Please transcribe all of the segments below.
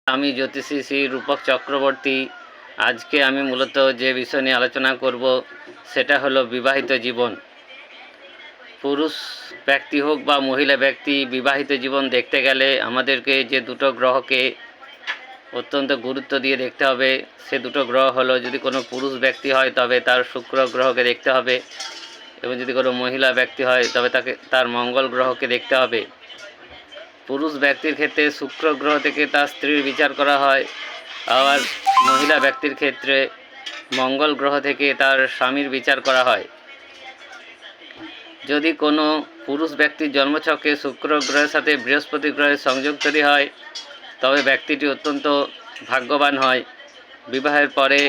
আমি জ্যোতিষী শ্রী রূপক চক্রবর্তী। আজকে আমি মূলত যে বিষয় নিয়ে আলোচনা করব সেটা হলো বিবাহিত জীবন। পুরুষ ব্যক্তি হোক বা মহিলা ব্যক্তি, বিবাহিত জীবন দেখতে গেলে আমাদেরকে যে দুটো গ্রহকে অত্যন্ত গুরুত্ব দিয়ে দেখতে হবে। সে দুটো গ্রহ হলো, যদি কোনো পুরুষ ব্যক্তি হয় তবে তার শুক্র গ্রহকে দেখতে হবে, এবং যদি কোনো মহিলা ব্যক্তি হয় তবে তার মঙ্গল গ্রহকে দেখতে হবে। পুরুষ ব্যক্তির ক্ষেত্রে শুক্র গ্রহ থেকে তার স্ত্রীর বিচার করা হয়, আবার মহিলা ব্যক্তির ক্ষেত্রে মঙ্গল গ্রহ থেকে তার স্বামীর বিচার করা হয়। যদি কোনো পুরুষ ব্যক্তির জন্মছকে শুক্র গ্রহের সাথে বৃহস্পতি গ্রহের সংযোগ তৈরি হয় তবে ব্যক্তিটি অত্যন্ত ভাগ্যবান হয়। বিবাহের পরে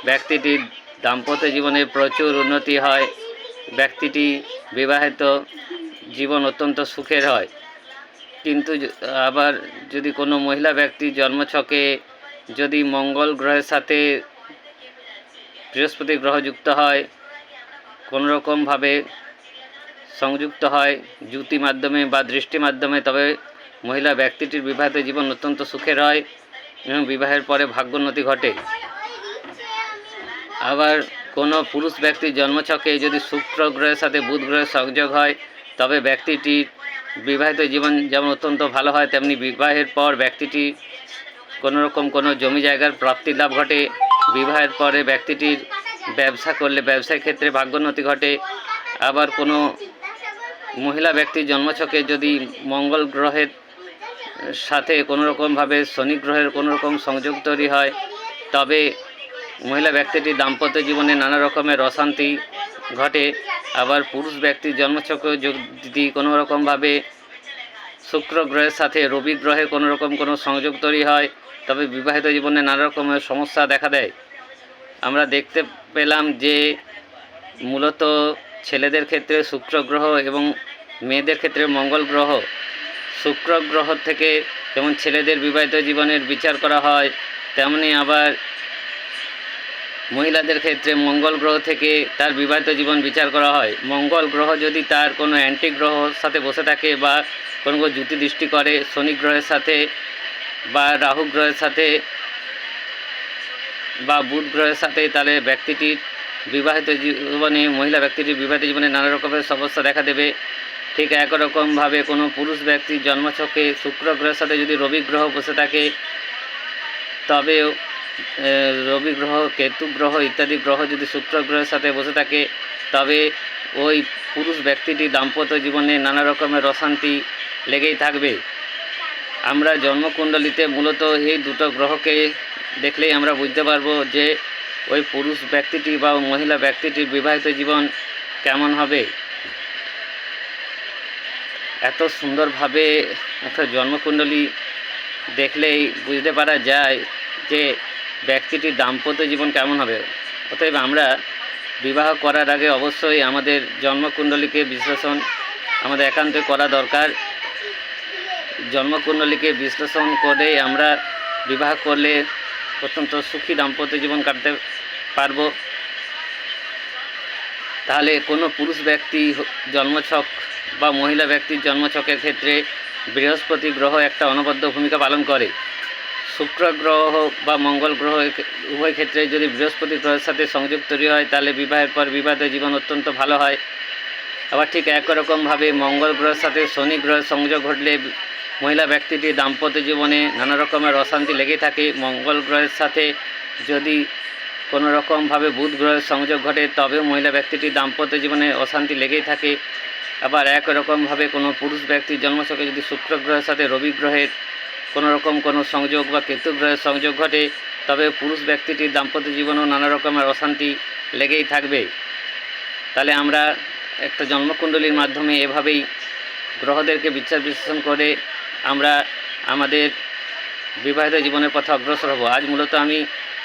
ব্যক্তিটির দাম্পত্য জীবনে প্রচুর উন্নতি হয়, ব্যক্তিটি বিবাহিত জীবন অত্যন্ত সুখের হয়। কিন্তু আবার যদি কোনো মহিলা ব্যক্তির জন্মছকে যদি মঙ্গল গ্রহের সাথে বৃহস্পতি গ্রহ যুক্ত হয়, কোনোরকমভাবে সংযুক্ত হয় যুতি মাধ্যমে বা দৃষ্টি মাধ্যমে, তবে মহিলা ব্যক্তিটির বিবাহিত জীবন অত্যন্ত সুখের হয় এবং বিবাহের পরে ভাগ্যোন্নতি ঘটে। আবার কোনো পুরুষ ব্যক্তির জন্মছকে যদি শুক্র গ্রহের সাথে বুধ গ্রহের সংযোগ হয় তবে ব্যক্তিটির বিবাহিত জীবন যেমন অত্যন্ত ভালো হয়, তেমনি বিবাহের পর ব্যক্তিটি কোনোরকম কোনো জমি জায়গার প্রাপ্তি লাভ ঘটে। বিবাহের পরে ব্যক্তিটির ব্যবসা করলে ব্যবসায়িক ক্ষেত্রে ভাগ্যোন্নতি ঘটে। আবার কোনো মহিলা ব্যক্তির জন্মছকে যদি মঙ্গল গ্রহের সাথে কোনোরকমভাবে শনি গ্রহের কোনোরকম সংযোগ তৈরি হয় তবে মহিলা ব্যক্তিটির দাম্পত্য জীবনে নানা রকমের অশান্তি ঘটে। আবার পুরুষ ব্যক্তির জন্মছকে যদি কোনোরকমভাবে শুক্র গ্রহের সাথে রবি গ্রহের কোনো সংযোগ তৈরি হয় তবে বিবাহিত জীবনে নানা রকমের সমস্যা দেখা দেয়। আমরা দেখতে পেলাম যে মূলত ছেলেদের ক্ষেত্রে শুক্র গ্রহ এবং মেয়েদের ক্ষেত্রে মঙ্গল গ্রহ। শুক্র গ্রহ থেকে যেমন ছেলেদের বিবাহিত জীবনের বিচার করা হয়, তেমনি আবার মহিলাদের ক্ষেত্রে মঙ্গল গ্রহ থেকে তার বিবাহিত জীবন বিচার করা হয়। মঙ্গল গ্রহ যদি তার কোনো অ্যান্টি গ্রহর সাথে বসে থাকে বা কোনো যুতি দৃষ্টি করে শনি গ্রহের সাথে বা রাহু গ্রহের সাথে বা বুধ গ্রহের সাথে, তাহলে ব্যক্তিটির বিবাহিত জীবনে মহিলা ব্যক্তিটির বিবাহিত জীবনে নানা রকমের সমস্যা দেখা দেবে। ঠিক একরকমভাবে কোনো পুরুষ ব্যক্তির জন্মছকে শুক্র গ্রহের সাথে যদি রবি গ্রহ বসে থাকে তবেও রবি গ্রহ, কেতু গ্রহ ইত্যাদি গ্রহ যদি শুক্র গ্রহের সাথে বসে থাকে তবে ওই পুরুষ ব্যক্তিটি দাম্পত্য জীবনে নানা রকমের অশান্তি লেগেই থাকবে। আমরা জন্মকুণ্ডলিতে মূলত এই দুটো গ্রহকে দেখলেই আমরা বুঝতে পারবো যে ওই পুরুষ ব্যক্তিটি বা মহিলা ব্যক্তিটির বিবাহিত জীবন কেমন হবে। এত সুন্দরভাবে একটা জন্মকুণ্ডলী দেখলেই বুঝতে পারা যায় যে ব্যক্তিটির দাম্পত্য জীবন কেমন হবে। অতএব আমরা বিবাহ করার আগে অবশ্যই আমাদের জন্মকুণ্ডলীকে বিশ্লেষণ আমাদের একান্ত করা দরকার। জন্মকুণ্ডলীকে বিশ্লেষণ করে আমরা বিবাহ করলে অত্যন্ত সুখী দাম্পত্য জীবন কাটাতে পারব। তাহলে কোনো পুরুষ ব্যক্তি জন্মছক বা মহিলা ব্যক্তির জন্মছকের ক্ষেত্রে বৃহস্পতি গ্রহ একটা অনবদ্য ভূমিকা পালন করে। শুক্র গ্রহ বা মঙ্গল গ্রহ উভয় ক্ষেত্রে যদি বৃহস্পতি গ্রহের সাথে সংযোগ তৈরি হয় তাহলে বিবাহের পর বিবাহিত জীবন অত্যন্ত ভালো হয়। আবার ঠিক একরকমভাবে মঙ্গল গ্রহের সাথে শনি গ্রহের সংযোগ ঘটলে মহিলা ব্যক্তিটির দাম্পত্য জীবনে নানা রকমের অশান্তি লেগে থাকে। মঙ্গল গ্রহের সাথে যদি কোনো রকমভাবে বুধ গ্রহের সংযোগ ঘটে তবেও মহিলা ব্যক্তিটির দাম্পত্য জীবনে অশান্তি লেগেই থাকে। আবার একরকমভাবে কোনো পুরুষ ব্যক্তির জন্মছকে যদি শুক্র গ্রহের সাথে রবি গ্রহের কোনো সংযোগ বা কেতু গ্রহের সংযোগ ঘটে তবে পুরুষ ব্যক্তিটির দাম্পত্য জীবনেও নানা রকমের অশান্তি লেগেই থাকবে। তাহলে আমরা একটা জন্মকুণ্ডলীর মাধ্যমে এভাবেই গ্রহদেরকে বিচার বিশ্লেষণ করে আমরা আমাদের বিবাহিত জীবনের পথে অগ্রসর হব। আজ মূলত আমি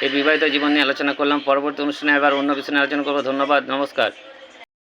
এই বিবাহিত জীবন নিয়ে আলোচনা করলাম। পরবর্তী অনুষ্ঠানে আবার অন্য বিষয় নিয়ে আলোচনা করব। ধন্যবাদ, নমস্কার।